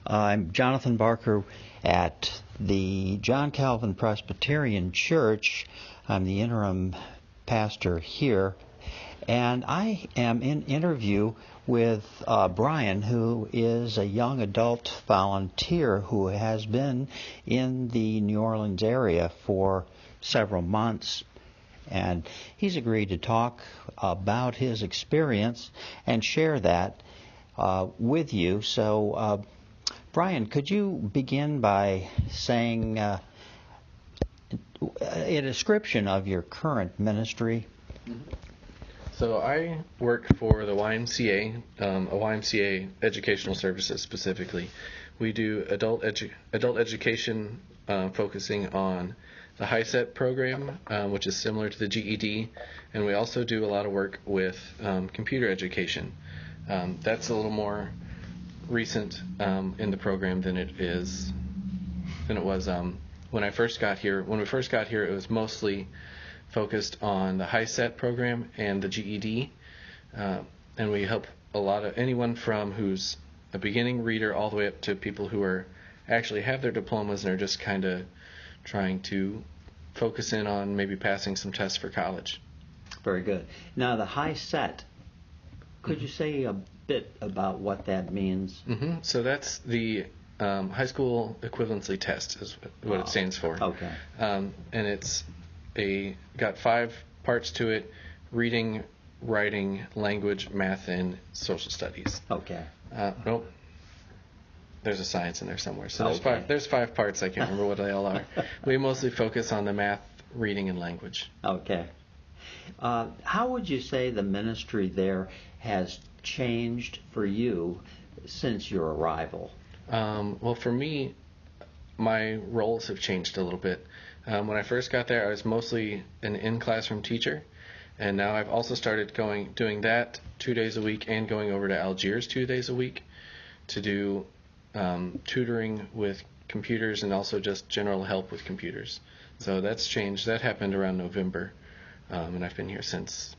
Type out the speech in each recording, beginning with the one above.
I'm Jonathan Barker at the John Calvin Presbyterian Church. I'm the interim pastor here, and I am in interview with Brian, who is a young adult volunteer who has been in the New Orleans area for several months. And he's agreed to talk about his experience and share that with you. So, Brian, could you begin by saying a description of your current ministry? So I work for the YMCA, a YMCA educational services specifically. We do adult education focusing on the HiSET program, which is similar to the GED, and we also do a lot of work with computer education. That's a little more recent in the program than it was when I first got here. When we first got here, it was mostly focused on the HiSET program and the GED, and we help anyone from who's a beginning reader all the way up to people who are actually have their diplomas and are just kind of trying to focus in on maybe passing some tests for college. Very good. Now, the HiSET, could you say a bit about what that means? So that's the high school equivalency test is what it stands for. Okay. And it's got 5 parts to it: reading, writing, language, math, and social studies. Okay. Nope. There's a science in there somewhere. So Okay. there's 5 parts. I can't remember what they all are. We mostly focus on the math, reading, and language. Okay. How would you say the ministry there has changed for you since your arrival? Well, for me, my roles have changed a little bit. When I first got there, I was mostly an in-classroom teacher, and now I've also started doing that 2 days a week and going over to Algiers 2 days a week to do tutoring with computers and also just general help with computers. So that's changed. That happened around November, and I've been here since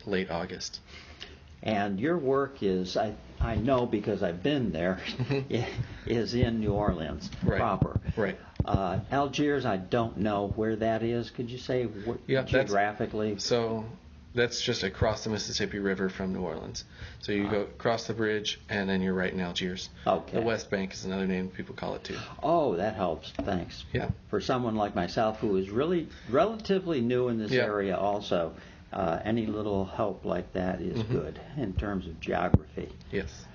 late August. And your work is, I know because I've been there, is in New Orleans proper. Right. Algiers, I don't know where that is. Could you say geographically? So that's just across the Mississippi River from New Orleans. So you go across the bridge, and then you're right in Algiers. Okay. The West Bank is another name people call it too. Oh, that helps. Thanks. Yeah. For someone like myself who is really relatively new in this area also, any little help like that is good in terms of geography. Yes.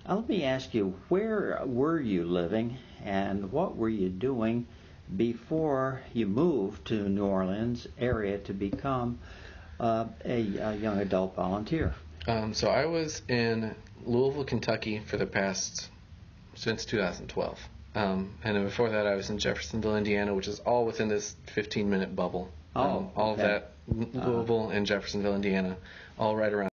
Let me ask you, where were you living and what were you doing before you moved to New Orleans area to become a young adult volunteer? So I was in Louisville, Kentucky since 2012. And then before that I was in Jeffersonville, Indiana, which is all within this 15-minute bubble. All of that, Louisville and Jeffersonville, Indiana, all right around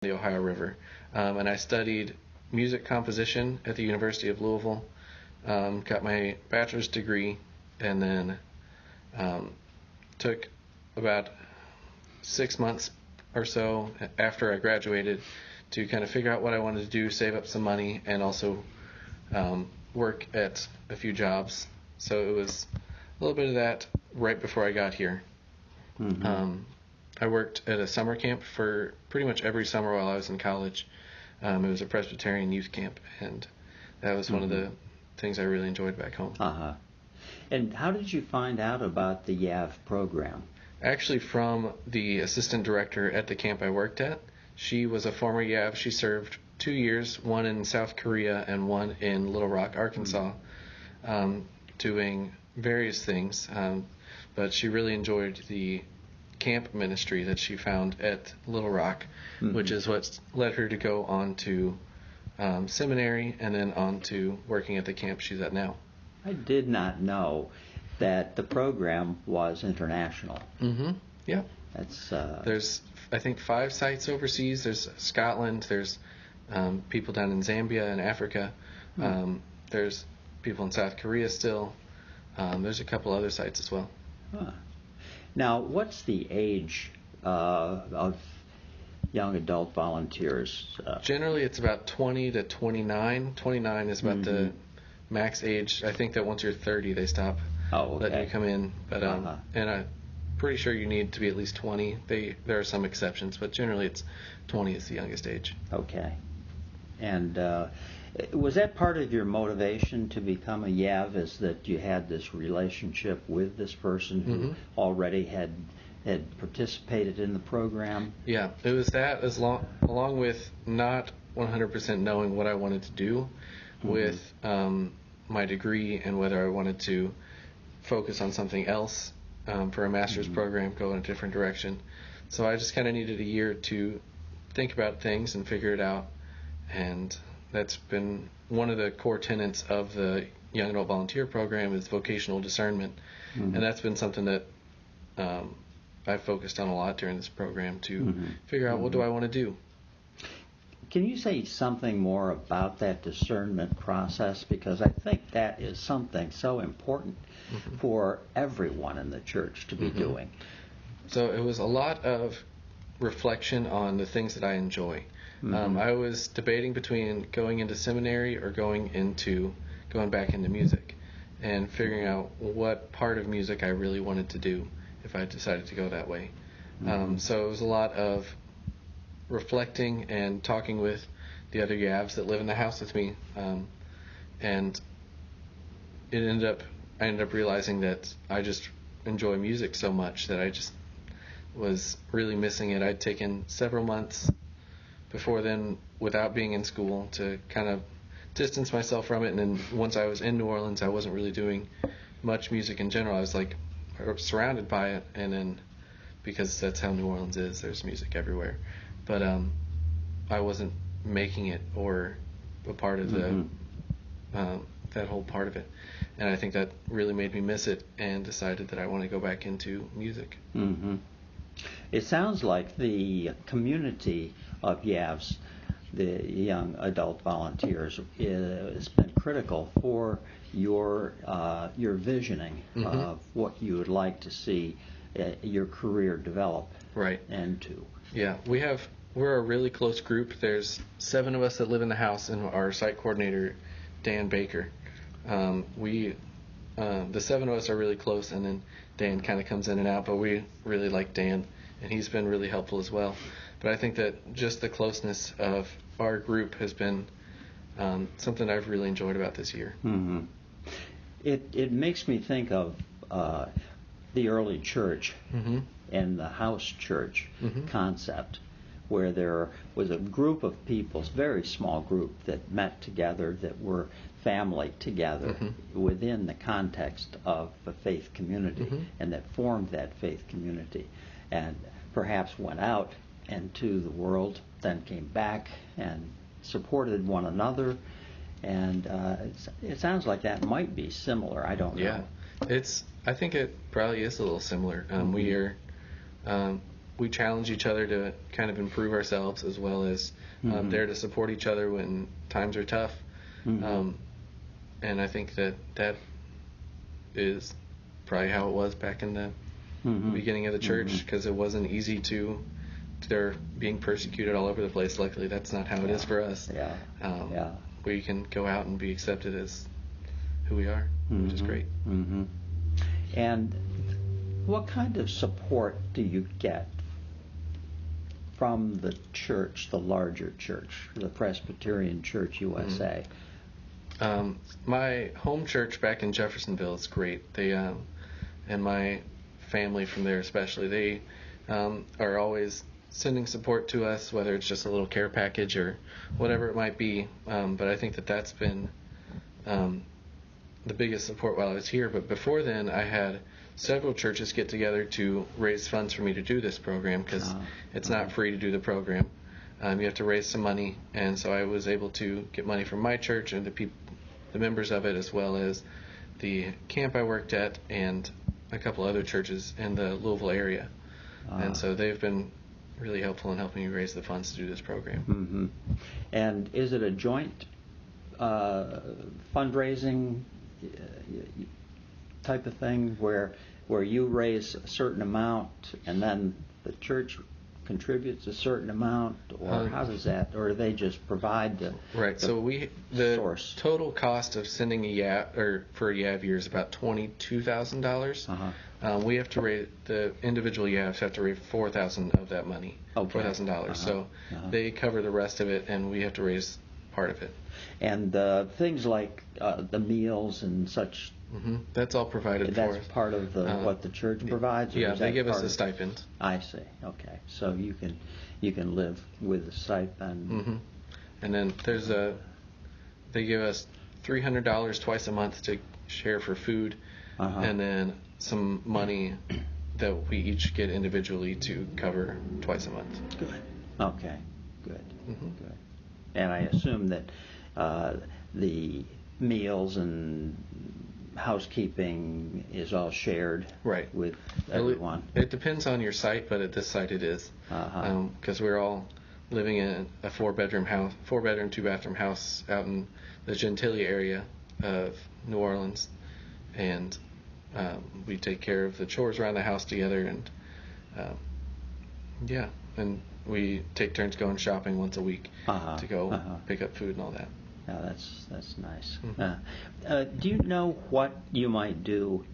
the Ohio River. And I studied music composition at the University of Louisville, got my bachelor's degree, and then took about 6 months or so after I graduated to kind of figure out what I wanted to do, save up some money, and also work at a few jobs. So it was a little bit of that right before I got here. Mm-hmm. I worked at a summer camp for pretty much every summer while I was in college. It was a Presbyterian youth camp, and that was one of the things I really enjoyed back home. Uh-huh. And how did you find out about the YAV program? Actually, from the assistant director at the camp I worked at. She was a former YAV. She served 2 years, one in South Korea and one in Little Rock, Arkansas, doing various things. But she really enjoyed the camp ministry that she found at Little Rock, which is what led her to go on to seminary and then on to working at the camp she's at now. I did not know that the program was international. Mm-hmm. Yeah. That's there's, I think, 5 sites overseas. There's Scotland. There's people down in Zambia and Africa. There's people in South Korea still. There's a couple other sites as well. Huh. Now, what's the age of young adult volunteers? Generally, it's about 20 to 29. 29 is about the max age. I think that once you're 30, they stop letting you come in. But and I'm pretty sure you need to be at least 20. There are some exceptions, but generally it's 20 is the youngest age. Okay. And was that part of your motivation to become a YAV, is that you had this relationship with this person who already had participated in the program? Yeah, it was that, along with not 100% knowing what I wanted to do with my degree and whether I wanted to focus on something else for a master's program, go in a different direction. So I just kind of needed a year to think about things and figure it out. And that's been one of the core tenets of the Young Adult Volunteer Program is vocational discernment. And that's been something that I've focused on a lot during this program to figure out what do I want to do. Can you say something more about that discernment process? Because I think that is something so important for everyone in the church to be doing. So it was a lot of reflection on the things that I enjoy. I was debating between going into seminary or going back into music and figuring out what part of music I really wanted to do if I decided to go that way. So it was a lot of reflecting and talking with the other YAVs that live in the house with me. And I ended up realizing that I just enjoy music so much that I just was really missing it. I'd taken several months before then without being in school to kind of distance myself from it, and then once I was in New Orleans I wasn't really doing much music in general. I was like surrounded by it, and then because that's how New Orleans is, there's music everywhere, but I wasn't making it or a part of the that whole part of it, and I think that really made me miss it and decided that I want to go back into music. It sounds like the community of YAVs, the young adult volunteers, has been critical for your visioning of what you would like to see your career develop into. Yeah, we're a really close group. There's 7 of us that live in the house, and our site coordinator, Dan Baker. The 7 of us are really close, and then Dan kind of comes in and out, but we really like Dan, and he's been really helpful as well. But I think that just the closeness of our group has been something I've really enjoyed about this year. It makes me think of the early church and the house church concept, where there was a group of people, a very small group, that met together, that were family together within the context of a faith community, and that formed that faith community, and perhaps went out into the world, then came back and supported one another, and it sounds like that might be similar. I don't know. I think it probably is a little similar. We are we challenge each other to kind of improve ourselves, as well as there to support each other when times are tough. And I think that is probably how it was back in the beginning of the church, because it wasn't easy to. They're being persecuted all over the place. Luckily, that's not how it is for us. We can go out and be accepted as who we are, which is great. And what kind of support do you get from the church, the larger church, the Presbyterian Church USA? My home church back in Jeffersonville is great. They and my family from there especially, they are always sending support to us, whether it's just a little care package or whatever it might be. But I think that's been the biggest support while I was here. But before then, I had several churches get together to raise funds for me to do this program, because it's not free to do the program. You have to raise some money, and so I was able to get money from my church and the members of it, as well as the camp I worked at and a couple other churches in the Louisville area. And so they've been really helpful in helping me raise the funds to do this program. And is it a joint fundraising type of thing where you raise a certain amount and then the church contributes a certain amount, or how does that, or do they just provide the so the source? Total cost of sending a YAV, or for a YAV year, is about $22,000. We have to raise, the individual YAVs have to raise $4,000 of that money, $4,000. So they cover the rest of it, and we have to raise part of it. And things like the meals and such. That's all provided for us. That's part of what the church provides? Yeah, they give us a stipend. I see. Okay. So you can live with a stipend. And then they give us $300 twice a month to share for food, and then some money that we each get individually to cover twice a month. Good. Okay. Good. Good. And I assume that the meals and housekeeping is all shared with everyone. It depends on your site, but at this site it is, because we're all living in a 4-bedroom, 2-bathroom house out in the Gentilly area of New Orleans, and we take care of the chores around the house together, and and we take turns going shopping once a week to go pick up food and all that. Yeah, that's nice. Do you know what you might do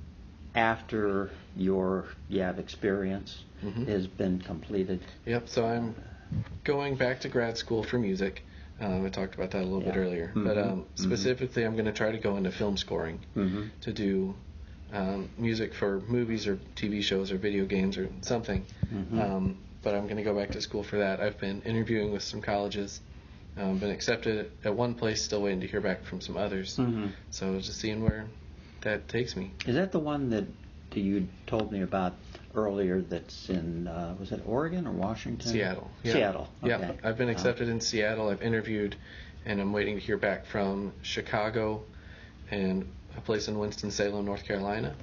after your YAV experience has been completed? Yep. So I'm going back to grad school for music. I talked about that a little bit earlier, but specifically, I'm going to try to go into film scoring to do music for movies or TV shows or video games or something. But I'm going to go back to school for that. I've been interviewing with some colleges. Been accepted at one place, still waiting to hear back from some others. So just seeing where that takes me. Is that the one that you told me about earlier that's in, was it Oregon or Washington? Seattle. Yeah. Seattle. Okay. Yeah, I've been accepted in Seattle. I've interviewed, and I'm waiting to hear back from Chicago and a place in Winston-Salem, North Carolina.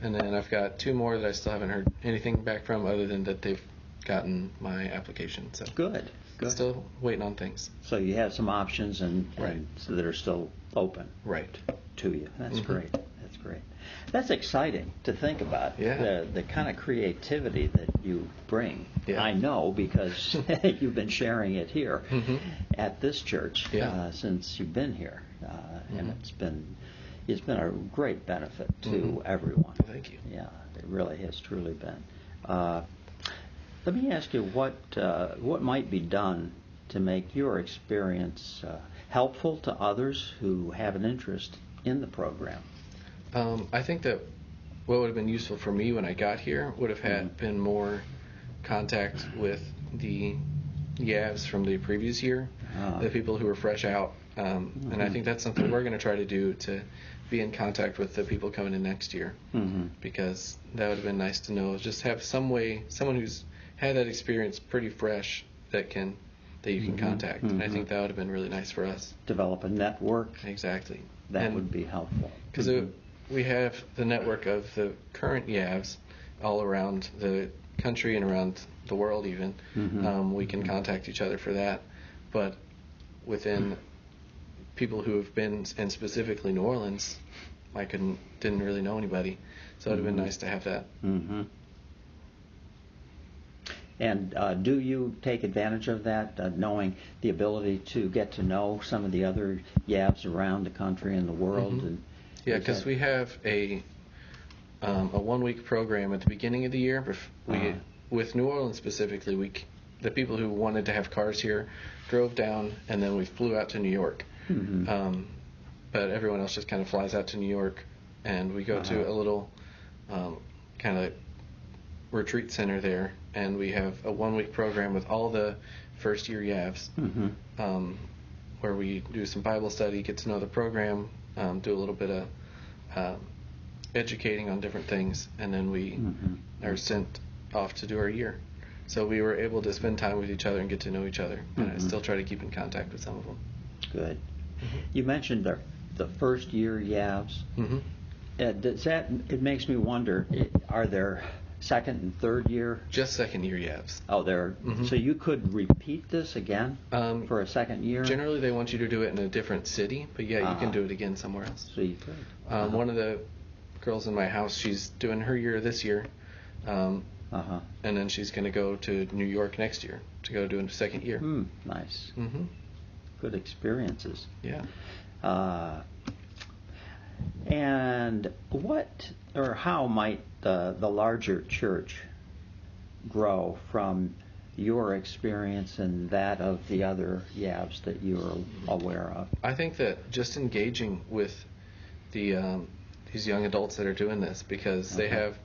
And then I've got 2 more that I still haven't heard anything back from, other than that they've gotten my application. So Good. Still waiting on things. So you have some options and so that are still open to you. That's great. That's great. That's exciting to think about. The kind of creativity that you bring. I know because you've been sharing it here at this church since you've been here, and it's been a great benefit to everyone. Well, thank you. Yeah, it really has truly been. Let me ask you what might be done to make your experience helpful to others who have an interest in the program. I think that what would have been useful for me when I got here would have been more contact with the YAVs from the previous year, the people who were fresh out. And I think that's something we're going to try to do, to be in contact with the people coming in next year, because that would have been nice to know. Just have someone who's had that experience pretty fresh that you can contact. And I think that would have been really nice for us. Develop a network. Exactly. That would be helpful. Because we have the network of the current YAVs all around the country and around the world even. We can contact each other for that. But within people who have been, and specifically New Orleans, I didn't really know anybody. So it would have been nice to have that. And do you take advantage of that, knowing the ability to get to know some of the other YAVs around the country and the world? And yeah, because we have a 1-week program at the beginning of the year. With New Orleans specifically, the people who wanted to have cars here drove down, and then we flew out to New York. But everyone else just kind of flies out to New York, and we go to a little kind of retreat center there, and we have a 1-week program with all the first-year YAVs, where we do some Bible study, get to know the program, do a little bit of educating on different things, and then we are sent off to do our year. So we were able to spend time with each other and get to know each other, and I still try to keep in contact with some of them. Good. You mentioned the first-year YAVs. It makes me wonder, are there second and third year? Just second-year YAVs. Oh, there. So you could repeat this again for a second year? Generally, they want you to do it in a different city, but yeah, you can do it again somewhere else. So you could. One of the girls in my house, she's doing her year this year, and then she's going to go to New York next year to go do a second year. Nice. Good experiences. Yeah. And what or how might the larger church grow from your experience and that of the other YAVs that you're aware of? I think that just engaging with these young adults that are doing this, because they have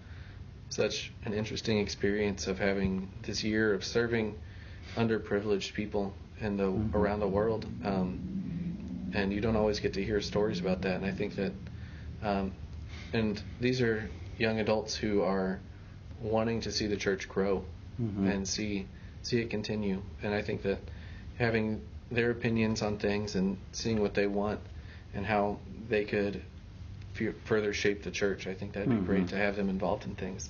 such an interesting experience of having this year of serving underprivileged people in around the world, and you don't always get to hear stories about that. And I think that, and these are young adults who are wanting to see the church grow and see it continue. And I think that having their opinions on things and seeing what they want and how they could further shape the church, I think that'd be great to have them involved in things.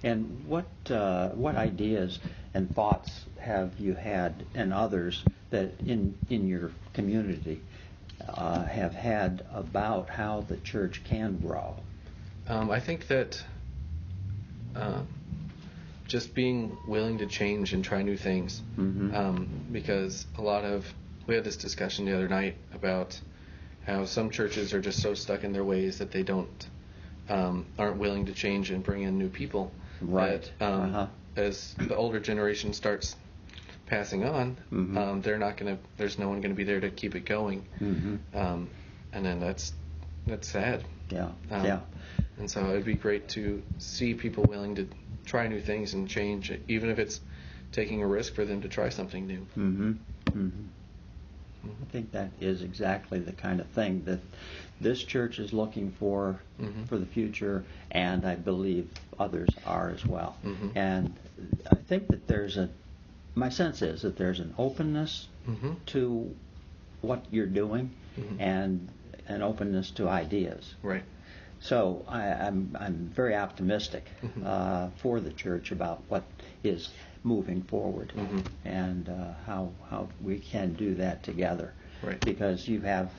And what ideas and thoughts have you had, and others that in your community have had about how the church can grow? I think that just being willing to change and try new things, because we had this discussion the other night about how some churches are just so stuck in their ways that they aren't willing to change and bring in new people. Right. That, as the older generation starts passing on, there's no one going to be there to keep it going. And then that's sad. Yeah. And so it'd be great to see people willing to try new things and change, even if it's taking a risk for them to try something new. I think that is exactly the kind of thing that this church is looking for the future, and I believe others are as well. And I think that my sense is that there's an openness to what you're doing and an openness to ideas. Right. So I'm very optimistic for the church about what is moving forward and how we can do that together. Right. Because you have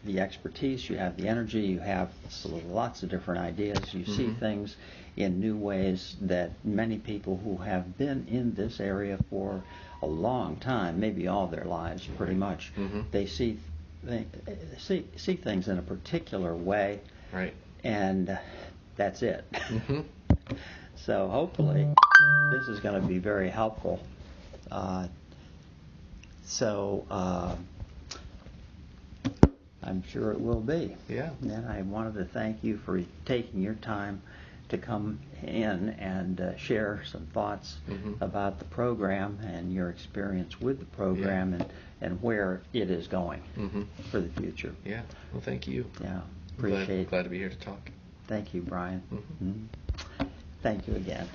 the expertise, you have the energy, you have lots of different ideas. You see things in new ways that many people who have been in this area for a long time, maybe all their lives pretty much, they see things in a particular way. Right. And that's it. So hopefully this is going to be very helpful. I'm sure it will be. Yeah. And I wanted to thank you for taking your time to come in and share some thoughts about the program and your experience with the program and where it is going for the future. Yeah. Well, thank you. Yeah. Appreciate it. Glad to be here to talk. Thank you, Brian. Thank you again.